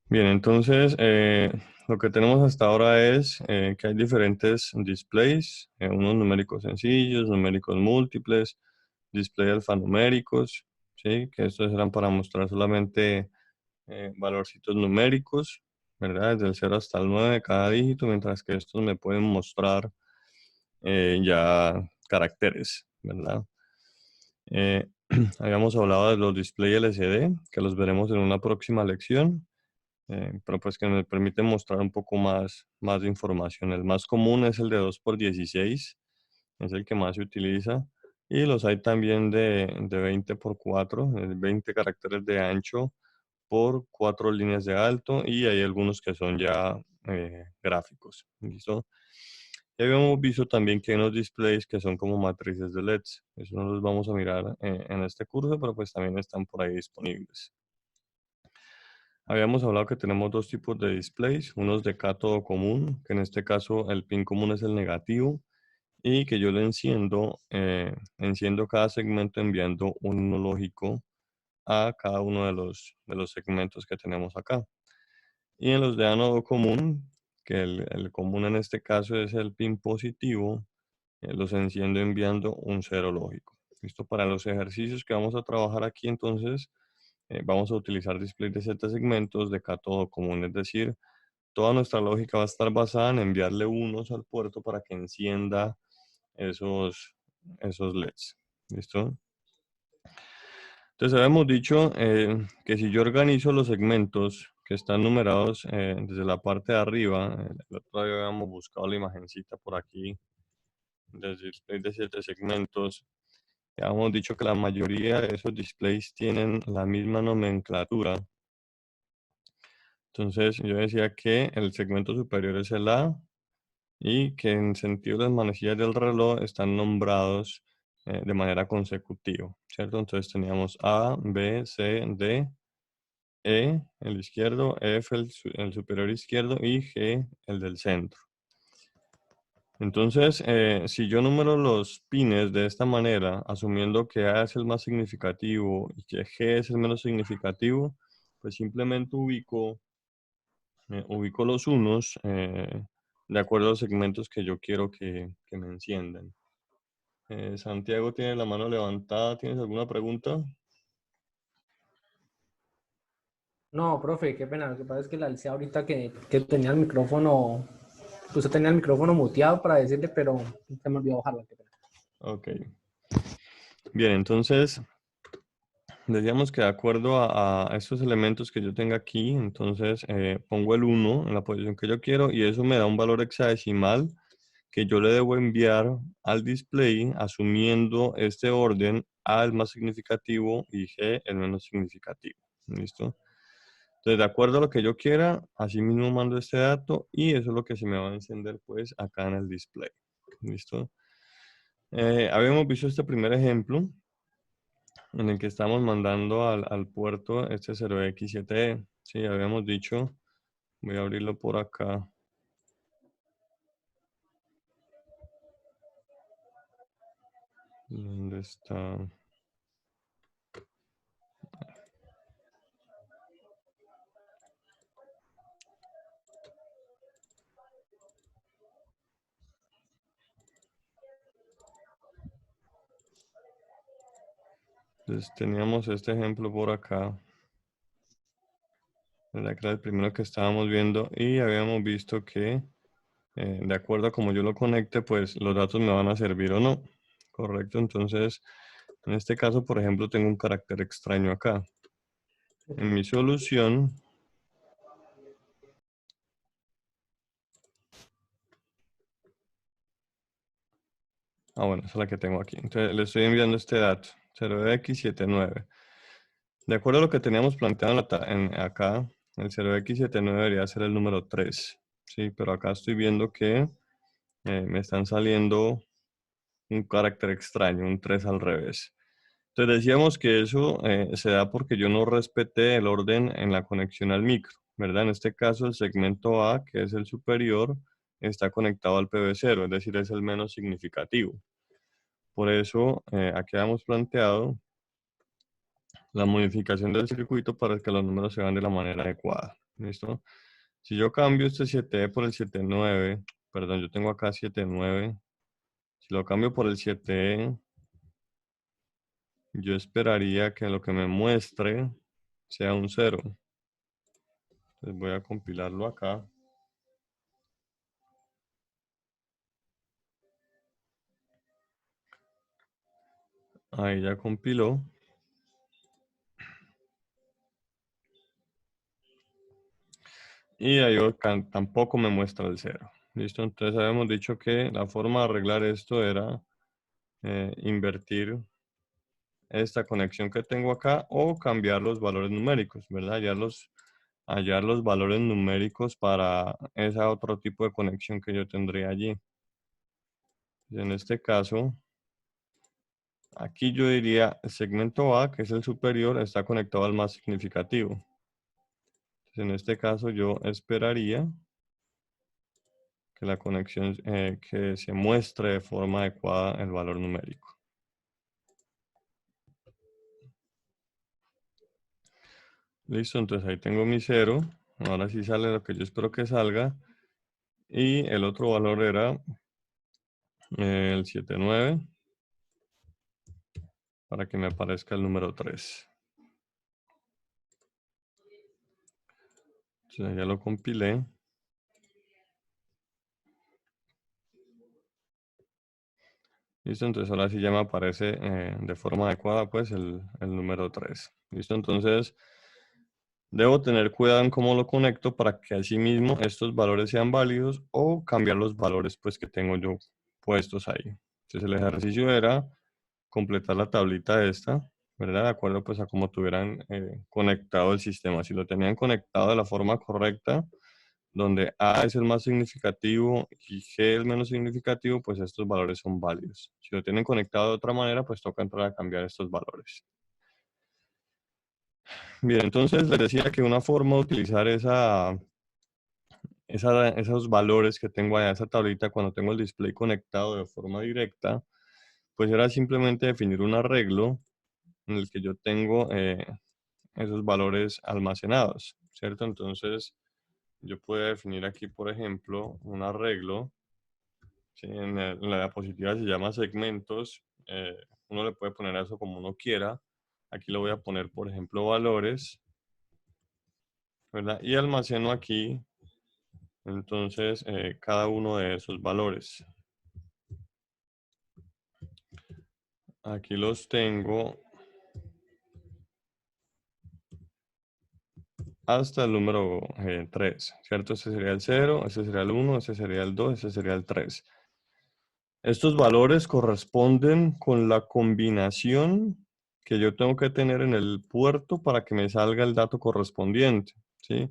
Bien, entonces lo que tenemos hasta ahora es que hay diferentes displays, unos numéricos sencillos, numéricos múltiples, display alfanuméricos, ¿sí? Que estos eran para mostrar solamente valorcitos numéricos, ¿verdad? Desde el 0 hasta el 9 de cada dígito, mientras que estos me pueden mostrar ya caracteres, ¿verdad? Eh, habíamos hablado de los display LCD, que los veremos en una próxima lección. Pero pues que me permite mostrar un poco más de información. El más común es el de 2x16, es el que más se utiliza. Y los hay también de 20x4, 20 caracteres de ancho por 4 líneas de alto, y hay algunos que son ya gráficos. ¿Listo? Ya habíamos visto también que hay unos displays que son como matrices de LEDs. Eso no los vamos a mirar en este curso, pero pues también están por ahí disponibles. Habíamos hablado que tenemos dos tipos de displays, unos de cátodo común, que en este caso el pin común es el negativo, y que yo le enciendo cada segmento enviando un uno lógico a cada uno de los segmentos que tenemos acá. Y en los de ánodo común, que el común en este caso es el pin positivo, los enciendo enviando un cero lógico. Listo, para los ejercicios que vamos a trabajar aquí, entonces vamos a utilizar display de Z segmentos de cátodo común, es decir, toda nuestra lógica va a estar basada en enviarle unos al puerto para que encienda esos LEDs. ¿Listo? Entonces habíamos dicho que si yo organizo los segmentos que están numerados desde la parte de arriba, el otro día habíamos buscado la imagencita por aquí, desde display de 7 segmentos. Ya hemos dicho que la mayoría de esos displays tienen la misma nomenclatura. Entonces yo decía que el segmento superior es el A y que en sentido las manecillas del reloj están nombrados de manera consecutiva, ¿cierto? Entonces teníamos A, B, C, D, E, el izquierdo, F, el superior izquierdo, y G, el del centro. Entonces, si yo numero los pines de esta manera, asumiendo que A es el más significativo y que G es el menos significativo, pues simplemente ubico los unos de acuerdo a los segmentos que yo quiero que me enciendan. Santiago tiene la mano levantada. ¿Tienes alguna pregunta? No, profe, qué pena. Lo que pasa es que la alcé ahorita que tenía el micrófono, usted tenía el micrófono muteado para decirle, pero se me olvidó bajarlo. Qué pena. Ok. Bien, entonces decíamos que de acuerdo a estos elementos que yo tenga aquí, entonces pongo el 1 en la posición que yo quiero y eso me da un valor hexadecimal que yo le debo enviar al display asumiendo este orden: A el más significativo y G el menos significativo. ¿Listo? Entonces, de acuerdo a lo que yo quiera, así mismo mando este dato y eso es lo que se me va a encender pues acá en el display. ¿Listo? Habíamos visto este primer ejemplo en el que estamos mandando al puerto este 0x7E. Sí, habíamos dicho, voy a abrirlo por acá. ¿Dónde está? Entonces teníamos este ejemplo por acá, ¿verdad? Que era el primero que estábamos viendo y habíamos visto que de acuerdo a cómo yo lo conecte, pues los datos me van a servir o no. Correcto, entonces en este caso, por ejemplo, tengo un carácter extraño acá. En mi solución, bueno, esa es la que tengo aquí. Entonces le estoy enviando este dato, 0x79. De acuerdo a lo que teníamos planteado acá, el 0x79 debería ser el número 3. Sí, pero acá estoy viendo que me están saliendo un carácter extraño, un 3 al revés. Entonces decíamos que eso se da porque yo no respeté el orden en la conexión al micro, ¿verdad? En este caso el segmento A, que es el superior, está conectado al PV0, es decir, es el menos significativo. Por eso aquí habíamos planteado la modificación del circuito para que los números se vean de la manera adecuada. ¿Listo? Si yo cambio este 7E por el 7.9, perdón, yo tengo acá 7.9. Si lo cambio por el 7E, yo esperaría que lo que me muestre sea un 0. Entonces voy a compilarlo acá. Ahí ya compiló. Y ahí tampoco me muestra el 0. ¿Listo? Entonces habíamos dicho que la forma de arreglar esto era invertir esta conexión que tengo acá o cambiar los valores numéricos, ¿verdad? Hallar los valores numéricos para ese otro tipo de conexión que yo tendría allí. En este caso, aquí yo diría el segmento A, que es el superior, está conectado al más significativo. Entonces, en este caso yo esperaría que la conexión, que se muestre de forma adecuada el valor numérico. Listo, entonces ahí tengo mi 0. Ahora sí sale lo que yo espero que salga. Y el otro valor era el 7.9 para que me aparezca el número 3. Entonces ya lo compilé. Listo, entonces ahora sí ya me aparece de forma adecuada pues el número 3. Listo, entonces debo tener cuidado en cómo lo conecto para que así mismo estos valores sean válidos o cambiar los valores pues que tengo yo puestos ahí. Entonces el ejercicio era completar la tablita esta, ¿verdad? De acuerdo pues a cómo tuvieran conectado el sistema. Si lo tenían conectado de la forma correcta, donde A es el más significativo y G el menos significativo, pues estos valores son válidos. Si lo tienen conectado de otra manera, pues toca entrar a cambiar estos valores. Bien, entonces les decía que una forma de utilizar esos valores que tengo allá, esa tablita, cuando tengo el display conectado de forma directa, pues era simplemente definir un arreglo en el que yo tengo esos valores almacenados, ¿cierto? Entonces, yo puedo definir aquí, por ejemplo, un arreglo. ¿Sí? En la diapositiva se llama segmentos. Uno le puede poner eso como uno quiera. Aquí le voy a poner, por ejemplo, valores, ¿verdad? Y almaceno aquí, entonces, cada uno de esos valores. Aquí los tengo hasta el número 3, ¿cierto? Ese sería el 0, ese sería el 1, ese sería el 2, ese sería el 3. Estos valores corresponden con la combinación que yo tengo que tener en el puerto para que me salga el dato correspondiente, ¿sí?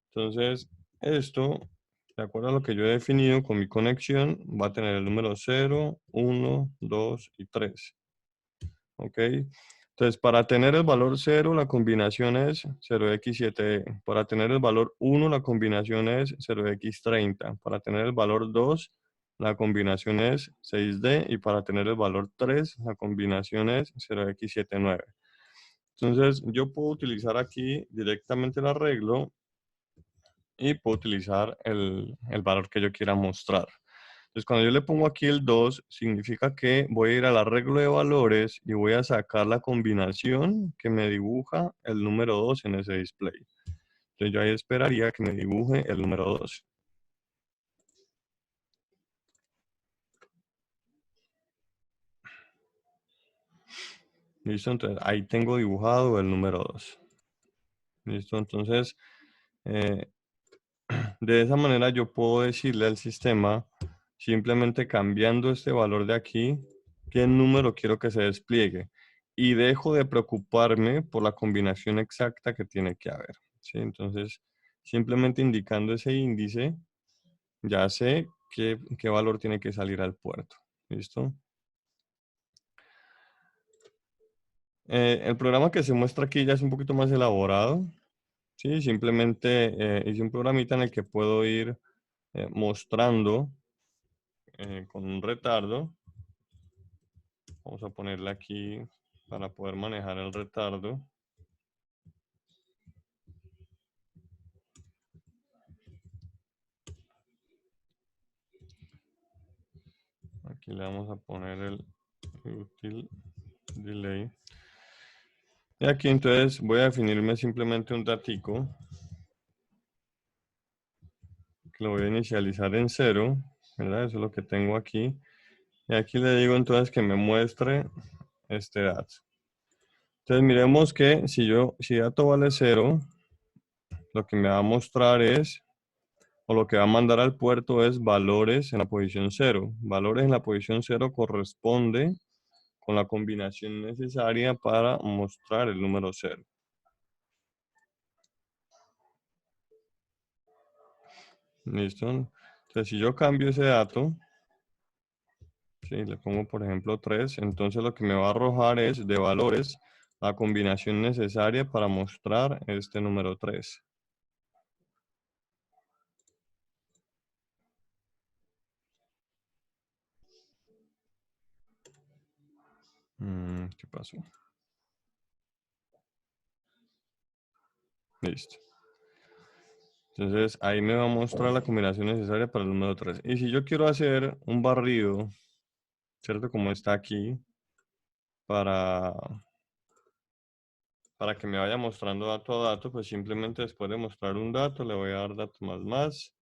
Entonces, esto, de acuerdo a lo que yo he definido con mi conexión, va a tener el número 0, 1, 2 y 3. ¿Ok? Entonces, para tener el valor 0, la combinación es 0x7e. Para tener el valor 1, la combinación es 0x30. Para tener el valor 2, la combinación es 6d. Y para tener el valor 3, la combinación es 0x79. Entonces, yo puedo utilizar aquí directamente el arreglo y puedo utilizar el valor que yo quiera mostrar. Entonces, cuando yo le pongo aquí el 2, significa que voy a ir al arreglo de valores y voy a sacar la combinación que me dibuja el número 2 en ese display. Entonces, yo ahí esperaría que me dibuje el número 2. ¿Listo? Entonces, ahí tengo dibujado el número 2. ¿Listo? Entonces, eh, de esa manera yo puedo decirle al sistema, simplemente cambiando este valor de aquí, qué número quiero que se despliegue. Y dejo de preocuparme por la combinación exacta que tiene que haber, ¿sí? Entonces, simplemente indicando ese índice, ya sé qué valor tiene que salir al puerto. ¿Listo? El programa que se muestra aquí ya es un poquito más elaborado. ¿Sí? Simplemente hice un programita en el que puedo ir mostrando con un retardo. Vamos a ponerle aquí para poder manejar el retardo. Aquí le vamos a poner el util delay. Y aquí entonces voy a definirme simplemente un datico que lo voy a inicializar en 0, ¿verdad? Eso es lo que tengo aquí. Y aquí le digo entonces que me muestre este dato. Entonces miremos que si dato vale 0, lo que me va a mostrar es, o lo que va a mandar al puerto es valores en la posición 0. Valores en la posición 0 corresponde con la combinación necesaria para mostrar el número 0. ¿Listo? Entonces si yo cambio ese dato, ¿sí? Le pongo por ejemplo 3, entonces lo que me va a arrojar es de valores la combinación necesaria para mostrar este número 3. ¿Qué pasó? Listo. Entonces ahí me va a mostrar la combinación necesaria para el número 3. Y si yo quiero hacer un barrido, ¿cierto? Como está aquí, para que me vaya mostrando dato a dato, pues simplemente después de mostrar un dato, le voy a dar dato más.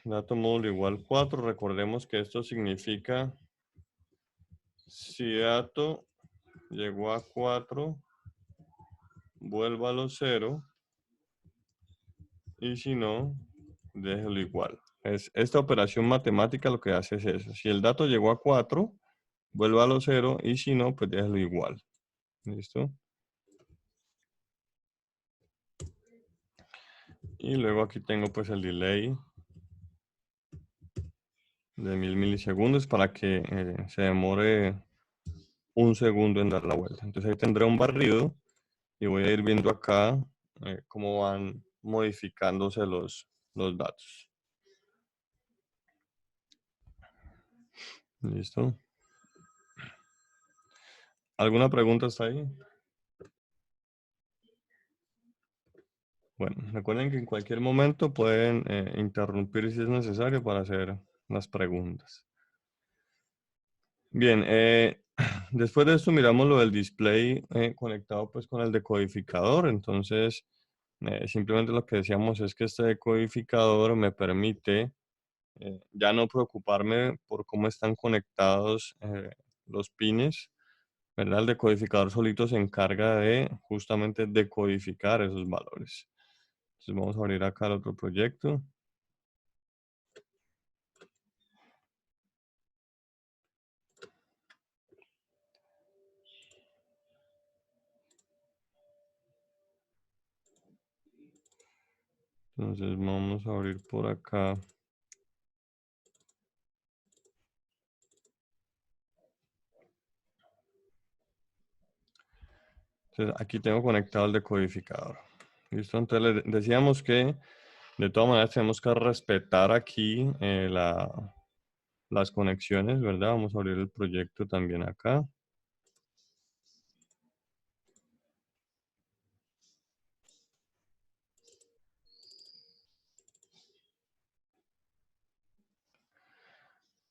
Dato módulo igual 4. Recordemos que esto significa si dato llegó a 4, vuélvalo 0. Y si no, déjelo igual. Esta operación matemática lo que hace es eso. Si el dato llegó a 4, vuélvalo 0. Y si no, pues déjelo igual. ¿Listo? Y luego aquí tengo pues el delay de 1000 milisegundos para que se demore un segundo en dar la vuelta. Entonces ahí tendré un barrido y voy a ir viendo acá cómo van modificándose los datos. ¿Listo? ¿Alguna pregunta hasta ahí? Bueno, recuerden que en cualquier momento pueden interrumpir si es necesario para hacer las preguntas. Bien, después de esto miramos lo del display conectado pues con el decodificador. Entonces, simplemente lo que decíamos es que este decodificador me permite ya no preocuparme por cómo están conectados los pines, ¿verdad? El decodificador solito se encarga de justamente decodificar esos valores. Entonces vamos a abrir acá el otro proyecto. Entonces vamos a abrir por acá. Entonces aquí tengo conectado el decodificador. ¿Listo? Entonces decíamos que de todas maneras tenemos que respetar aquí las conexiones, ¿verdad? Vamos a abrir el proyecto también acá.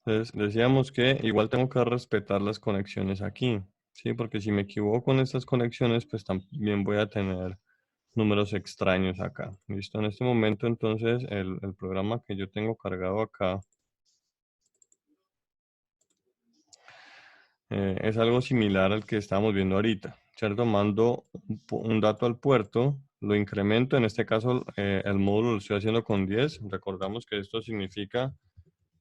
Entonces decíamos que igual tengo que respetar las conexiones aquí, ¿sí? Porque si me equivoco con estas conexiones, pues también voy a tener números extraños acá. ¿Listo? En este momento entonces el programa que yo tengo cargado acá es algo similar al que estábamos viendo ahorita, ¿cierto? Mando un dato al puerto, lo incremento, en este caso el módulo lo estoy haciendo con 10. Recordamos que esto significa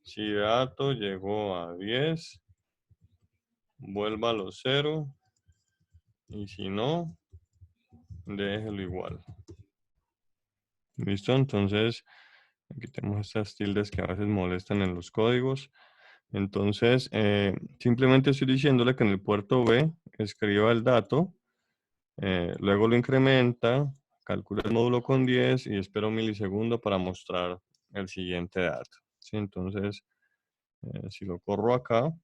si dato llegó a 10, vuélvalo 0, y si no, déjelo igual. ¿Listo? Entonces, aquí tenemos estas tildes que a veces molestan en los códigos. Entonces, simplemente estoy diciéndole que en el puerto B escriba el dato, luego lo incrementa, calcula el módulo con 10 y espera un milisegundo para mostrar el siguiente dato. ¿Sí? Entonces, si lo corro acá,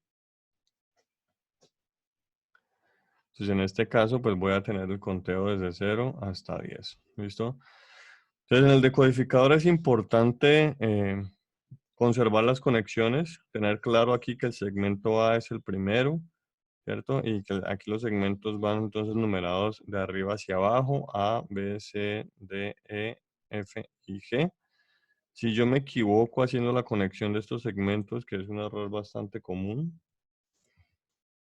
entonces en este caso, pues voy a tener el conteo desde 0 hasta 10. ¿Listo? Entonces, en el decodificador es importante conservar las conexiones, tener claro aquí que el segmento A es el primero, ¿cierto? Y que aquí los segmentos van entonces numerados de arriba hacia abajo, A, B, C, D, E, F y G. Si yo me equivoco haciendo la conexión de estos segmentos, que es un error bastante común,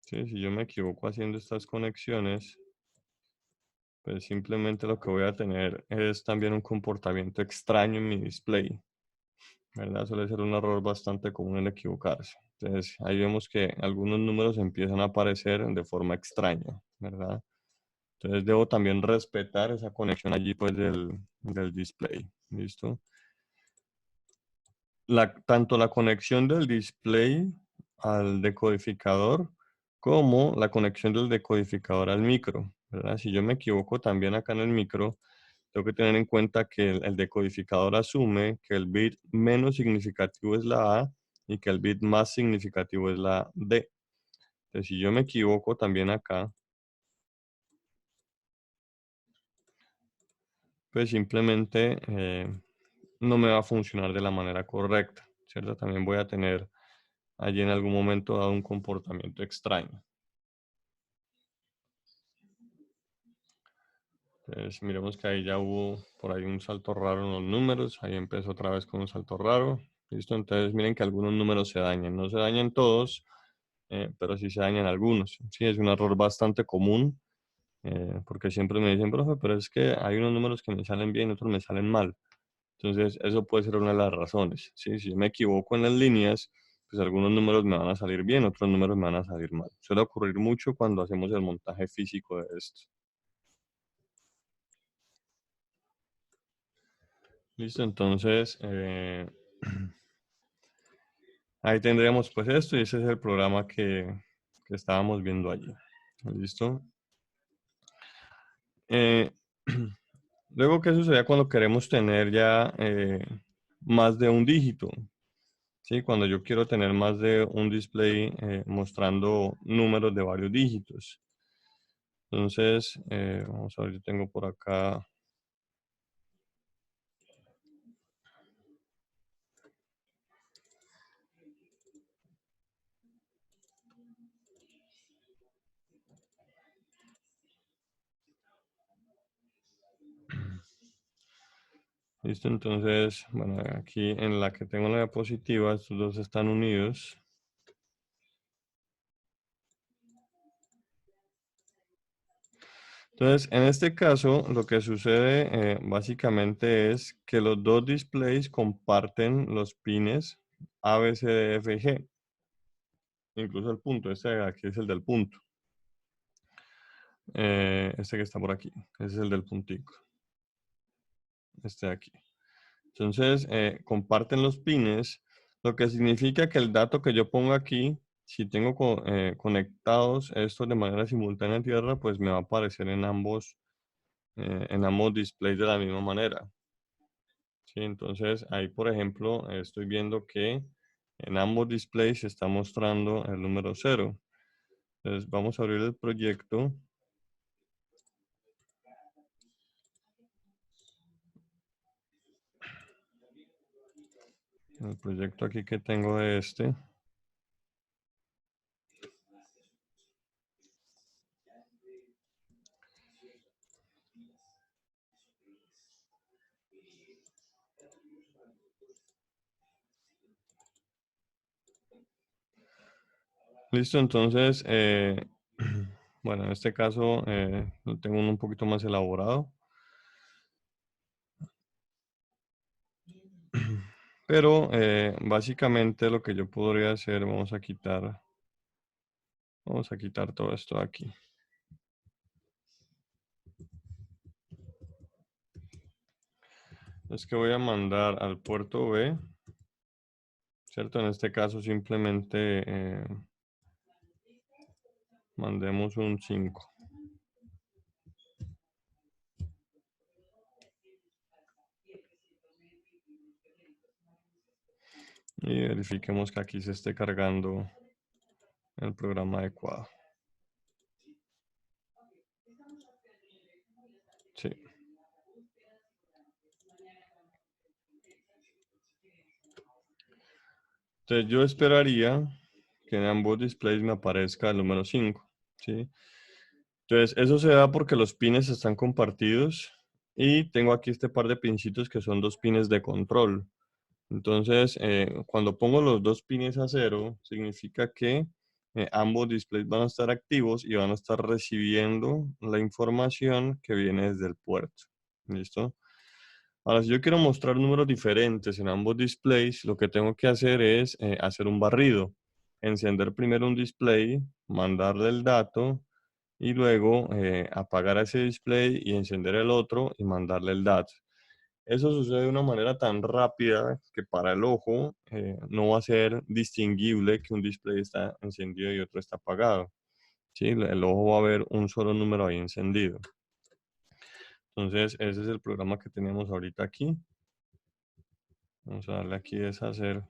¿sí? Si yo me equivoco haciendo estas conexiones, pues simplemente lo que voy a tener es también un comportamiento extraño en mi display, ¿verdad? Suele ser un error bastante común el equivocarse. Entonces, ahí vemos que algunos números empiezan a aparecer de forma extraña, ¿verdad? Entonces, debo también respetar esa conexión allí, pues, del display. ¿Listo? Tanto la conexión del display al decodificador como la conexión del decodificador al micro, ¿verdad? Si yo me equivoco también acá en el micro, tengo que tener en cuenta que el decodificador asume que el bit menos significativo es la A y que el bit más significativo es la D. Entonces, si yo me equivoco también acá, pues simplemente no me va a funcionar de la manera correcta, ¿cierto? También voy a tener allí en algún momento dado un comportamiento extraño. Entonces, miremos que ahí ya hubo por ahí un salto raro en los números. Ahí empezó otra vez con un salto raro. ¿Listo? Entonces, miren que algunos números se dañan. No se dañan todos, pero sí se dañan algunos. Sí, es un error bastante común, porque siempre me dicen, profe, pero es que hay unos números que me salen bien y otros me salen mal. Entonces, eso puede ser una de las razones. ¿Sí? Si yo me equivoco en las líneas, pues algunos números me van a salir bien, otros números me van a salir mal. Suele ocurrir mucho cuando hacemos el montaje físico de esto. Listo, entonces ahí tendríamos pues esto y ese es el programa que estábamos viendo allí. Listo. Eh, luego, ¿qué sucede cuando queremos tener ya más de un dígito? ¿Sí? Cuando yo quiero tener más de un display mostrando números de varios dígitos. Entonces, vamos a ver, yo tengo por acá. Listo, entonces, bueno, aquí en la que tengo la diapositiva, estos dos están unidos. Entonces, en este caso, lo que sucede básicamente es que los dos displays comparten los pines A, B, C, D, F y G. Incluso el punto, este de aquí es el del punto. Este que está por aquí, ese es el del puntico. Este de aquí. Entonces, comparten los pines, lo que significa que el dato que yo pongo aquí, si tengo conectados estos de manera simultánea en tierra, pues me va a aparecer en ambos displays de la misma manera. ¿Sí? Entonces, ahí, por ejemplo, estoy viendo que en ambos displays se está mostrando el número 0. Entonces, vamos a abrir el proyecto. El proyecto aquí que tengo de este. Listo, entonces, bueno, en este caso lo tengo un poquito más elaborado. Pero básicamente lo que yo podría hacer, vamos a quitar todo esto de aquí. Es que voy a mandar al puerto B, ¿cierto? En este caso simplemente mandemos un 5. Y verifiquemos que aquí se esté cargando el programa adecuado. Sí. Entonces yo esperaría que en ambos displays me aparezca el número 5, ¿sí? Entonces eso se da porque los pines están compartidos y tengo aquí este par de pincitos que son dos pines de control. Entonces, cuando pongo los dos pines a cero, significa que ambos displays van a estar activos y van a estar recibiendo la información que viene desde el puerto. ¿Listo? Ahora, si yo quiero mostrar números diferentes en ambos displays, lo que tengo que hacer es hacer un barrido. Encender primero un display, mandarle el dato y luego apagar ese display y encender el otro y mandarle el dato. Eso sucede de una manera tan rápida que para el ojo no va a ser distinguible que un display está encendido y otro está apagado. ¿Sí? El ojo va a ver un solo número ahí encendido. Entonces, ese es el programa que tenemos ahorita aquí. Vamos a darle aquí deshacer.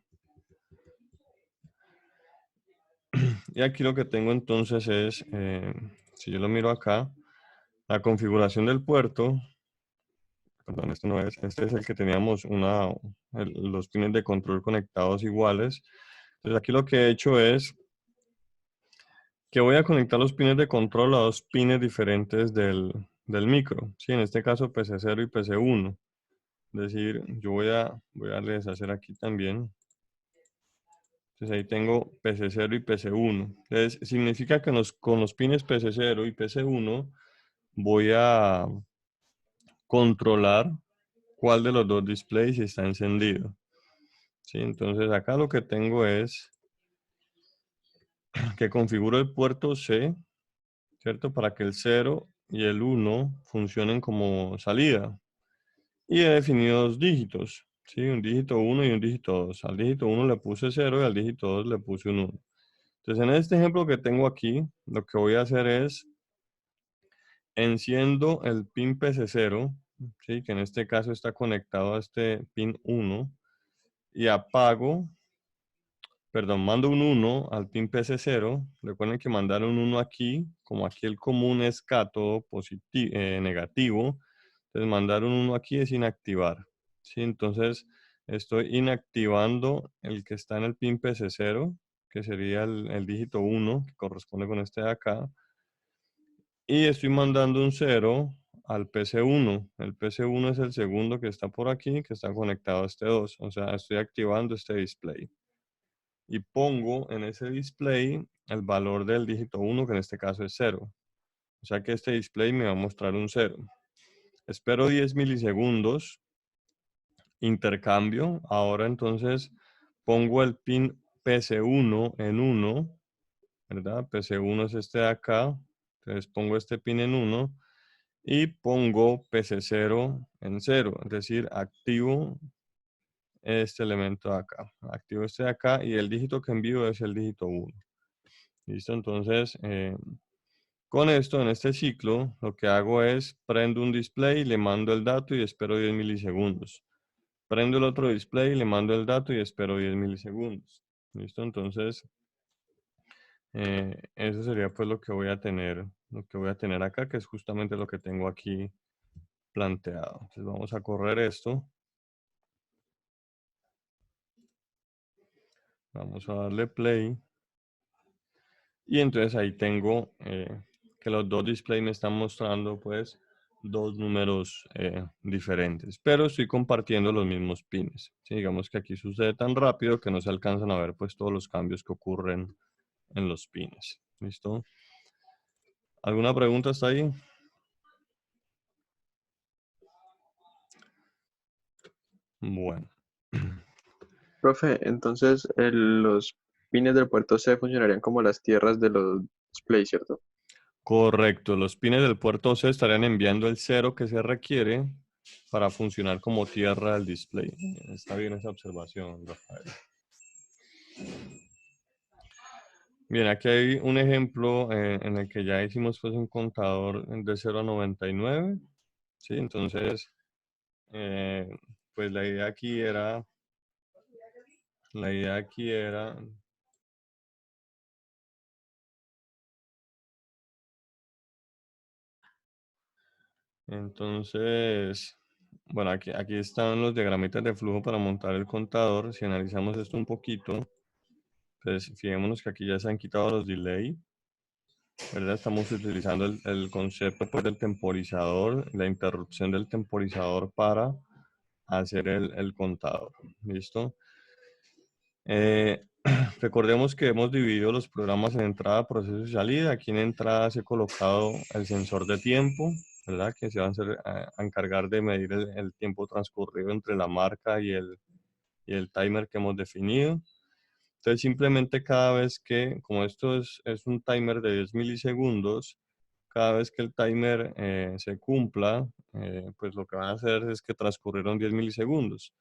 Y aquí lo que tengo entonces es, si yo lo miro acá, la configuración del puerto. Perdón, este no es. Este es el que teníamos los pines de control conectados iguales. Entonces aquí lo que he hecho es que voy a conectar los pines de control a dos pines diferentes del micro. Sí, en este caso PC0 y PC1. Es decir, yo voy a darle deshacer aquí también. Entonces ahí tengo PC0 y PC1. Entonces significa que con los pines PC0 y PC1 voy a controlar cuál de los dos displays está encendido. ¿Sí? Entonces acá lo que tengo es que configuro el puerto C, ¿cierto? Para que el 0 y el 1 funcionen como salida. Y he definido dos dígitos, ¿sí? Un dígito 1 y un dígito 2. Al dígito 1 le puse 0 y al dígito 2 le puse un 1. Entonces, en este ejemplo que tengo aquí, lo que voy a hacer es enciendo el pin PC0, ¿sí? Que en este caso está conectado a este pin 1, y mando un 1 al pin PC0. Recuerden que mandar un 1 aquí, como aquí el común es cátodo negativo, entonces mandar un 1 aquí es inactivar. ¿Sí? Entonces estoy inactivando el que está en el pin PC0, que sería el dígito 1, que corresponde con este de acá. Y estoy mandando un 0 al PC1. El PC1 es el segundo que está por aquí, que está conectado a este 2. O sea, estoy activando este display. Y pongo en ese display el valor del dígito 1, que en este caso es 0. O sea que este display me va a mostrar un 0. Espero 10 milisegundos. Intercambio. Ahora entonces pongo el pin PC1 en 1, ¿verdad? PC1 es este de acá. Entonces pongo este pin en 1 y pongo PC0 en 0. Es decir, activo este elemento de acá. Activo este de acá y el dígito que envío es el dígito 1. ¿Listo? Entonces, con esto, en este ciclo, lo que hago es prendo un display, le mando el dato y espero 10 milisegundos. Prendo el otro display, le mando el dato y espero 10 milisegundos. ¿Listo? Entonces, eso sería pues lo que voy a tener acá, que es justamente lo que tengo aquí planteado. Entonces vamos a correr esto. Vamos a darle play. Y entonces ahí tengo que los dos displays me están mostrando pues dos números diferentes, pero estoy compartiendo los mismos pines. ¿Sí? Digamos que aquí sucede tan rápido que no se alcanzan a ver pues todos los cambios que ocurren en los pines. ¿Listo? ¿Alguna pregunta hasta ahí? Bueno. Profe, entonces los pines del puerto C funcionarían como las tierras de los displays, ¿cierto? Correcto, los pines del puerto C estarían enviando el 0 que se requiere para funcionar como tierra del display. Está bien esa observación, Rafael. Bien, aquí hay un ejemplo en el que ya hicimos pues un contador de 0 a 99. ¿Sí? Entonces, eh, pues la idea aquí era, entonces, bueno, aquí están los diagramitas de flujo para montar el contador. Si analizamos esto un poquito, Entonces, fijémonos que aquí ya se han quitado los delay, ¿verdad? Estamos utilizando el concepto pues, del temporizador, la interrupción del temporizador para hacer el contador. ¿Listo? Recordemos que hemos dividido los programas en entrada, proceso y salida. Aquí en entrada se ha colocado el sensor de tiempo, ¿verdad? Que se va a encargar de medir el tiempo transcurrido entre la marca y el timer que hemos definido. Entonces simplemente cada vez que, como esto es un timer de 10 milisegundos, cada vez que el timer se cumpla, pues lo que van a hacer es que transcurrieron 10 milisegundos.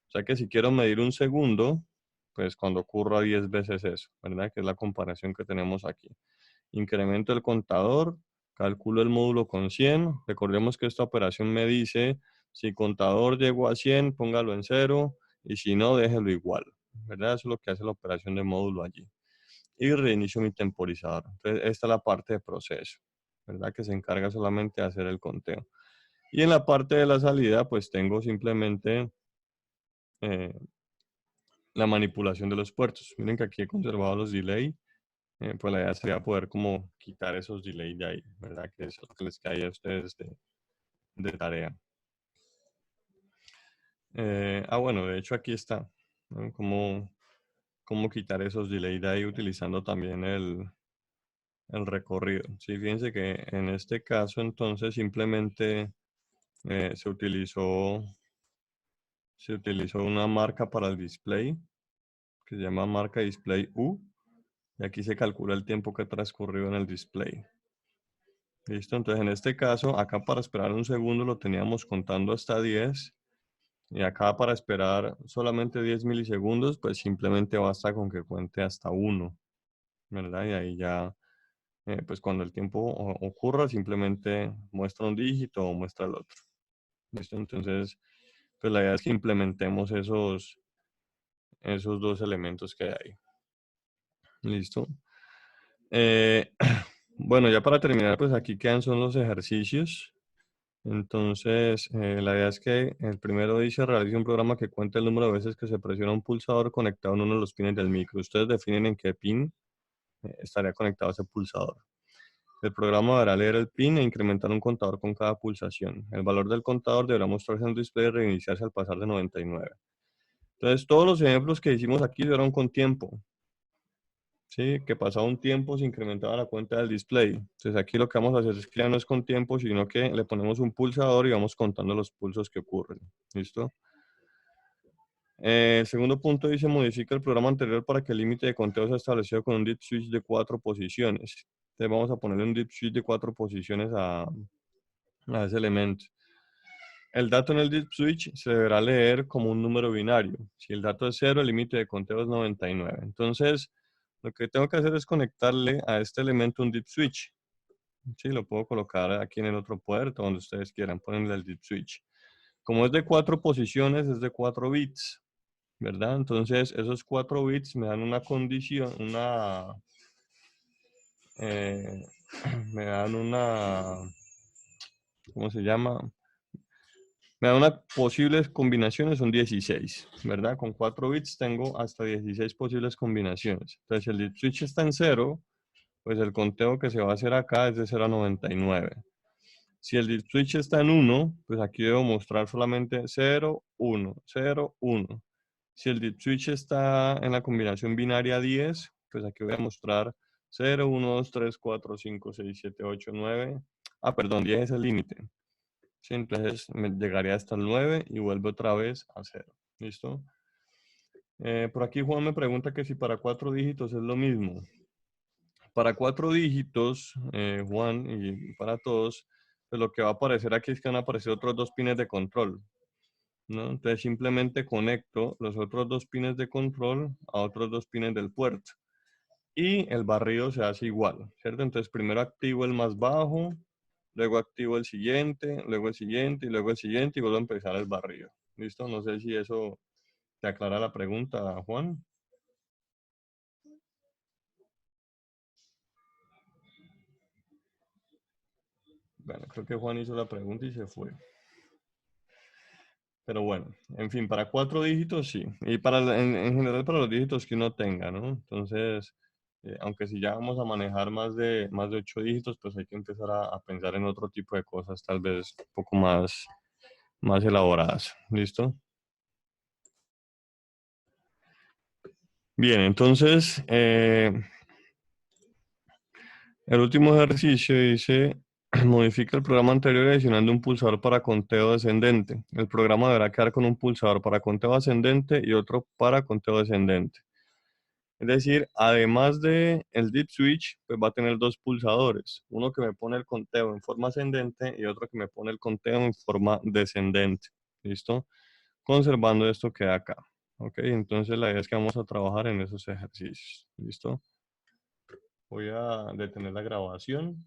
O sea que si quiero medir un segundo, pues cuando ocurra 10 veces eso, ¿verdad? Que es la comparación que tenemos aquí. Incremento el contador, calculo el módulo con 100. Recordemos que esta operación me dice, si contador llegó a 100, póngalo en 0, y si no, déjelo igual, ¿verdad? Eso es lo que hace la operación de módulo allí. Y reinicio mi temporizador. Entonces, esta es la parte de proceso, ¿verdad? Que se encarga solamente de hacer el conteo. Y en la parte de la salida, pues tengo simplemente eh, la manipulación de los puertos. Miren que aquí he conservado los delay. Pues la idea sería poder como quitar esos delay de ahí, ¿verdad? Que es lo que les cae a ustedes de tarea. Bueno, de hecho aquí está, ¿no? Cómo quitar esos delay de ahí utilizando también el recorrido. Sí, fíjense que en este caso entonces simplemente se utilizó una marca para el display que se llama marca display U. Y aquí se calcula el tiempo que ha transcurrido en el display. Listo, entonces en este caso, acá para esperar un segundo lo teníamos contando hasta 10. Y acá para esperar solamente 10 milisegundos, pues simplemente basta con que cuente hasta 1. ¿Verdad? Y ahí ya, pues cuando el tiempo ocurra, simplemente muestra un dígito o muestra el otro. ¿Listo? Entonces, pues la idea es que implementemos esos dos elementos que hay ahí. ¿Listo? Bueno, ya para terminar, pues aquí quedan son los ejercicios. Entonces, la idea es que el primero dice, realice un programa que cuente el número de veces que se presiona un pulsador conectado en uno de los pines del micro. Ustedes definen en qué pin estaría conectado ese pulsador. El programa deberá leer el pin e incrementar un contador con cada pulsación. El valor del contador deberá mostrarse en el display y reiniciarse al pasar de 99. Entonces, todos los ejemplos que hicimos aquí fueron con tiempo. ¿Sí? Que pasado un tiempo se incrementaba la cuenta del display. Entonces aquí lo que vamos a hacer es que ya no es con tiempo, sino que le ponemos un pulsador y vamos contando los pulsos que ocurren. ¿Listo? El segundo punto dice, modifica el programa anterior para que el límite de conteo sea establecido con un dip switch de 4 posiciones. Entonces vamos a ponerle un dip switch de 4 posiciones a ese elemento. El dato en el dip switch se deberá leer como un número binario. Si el dato es 0, el límite de conteo es 99. Entonces, lo que tengo que hacer es conectarle a este elemento un dip switch. Sí, lo puedo colocar aquí en el otro puerto, donde ustedes quieran, ponerle el dip switch. Como es de 4 posiciones, es de 4 bits, ¿verdad? Entonces, esos 4 bits me dan una condición, eh, me dan una, ¿cómo se llama? Me da unas posibles combinaciones, son 16, ¿verdad? Con 4 bits tengo hasta 16 posibles combinaciones. Entonces, si el dip switch está en 0, pues el conteo que se va a hacer acá es de 0 a 99. Si el dip switch está en 1, pues aquí debo mostrar solamente 0, 1, 0, 1. Si el dip switch está en la combinación binaria 10, pues aquí voy a mostrar 0, 1, 2, 3, 4, 5, 6, 7, 8, 9. Ah, perdón, 10 es el límite. Sí, entonces me llegaría hasta el 9 y vuelve otra vez a 0. ¿Listo? Por aquí Juan me pregunta que si para 4 dígitos es lo mismo. Para 4 dígitos, Juan, y para todos, pues lo que va a aparecer aquí es que van a aparecer otros 2 pines de control, ¿no? Entonces simplemente conecto los otros 2 pines de control a otros 2 pines del puerto. Y el barrido se hace igual, ¿cierto? Entonces primero activo el más bajo, luego activo el siguiente, luego el siguiente y luego el siguiente y vuelvo a empezar el barrido. ¿Listo? No sé si eso te aclara la pregunta, Juan. Bueno, creo que Juan hizo la pregunta y se fue. Pero bueno, en fin, para 4 dígitos sí. Y para, en general para los dígitos que uno tenga, ¿no? Entonces, aunque si ya vamos a manejar más de 8 dígitos, pues hay que empezar a pensar en otro tipo de cosas, tal vez un poco más elaboradas. ¿Listo? Bien, entonces, el último ejercicio dice, modifica el programa anterior adicionando un pulsador para conteo descendente. El programa deberá quedar con un pulsador para conteo ascendente y otro para conteo descendente. Es decir, además de el deep switch, pues va a tener 2 pulsadores. Uno que me pone el conteo en forma ascendente y otro que me pone el conteo en forma descendente. ¿Listo? Conservando esto que hay acá. ¿Ok? Entonces la idea es que vamos a trabajar en esos ejercicios. ¿Listo? Voy a detener la grabación.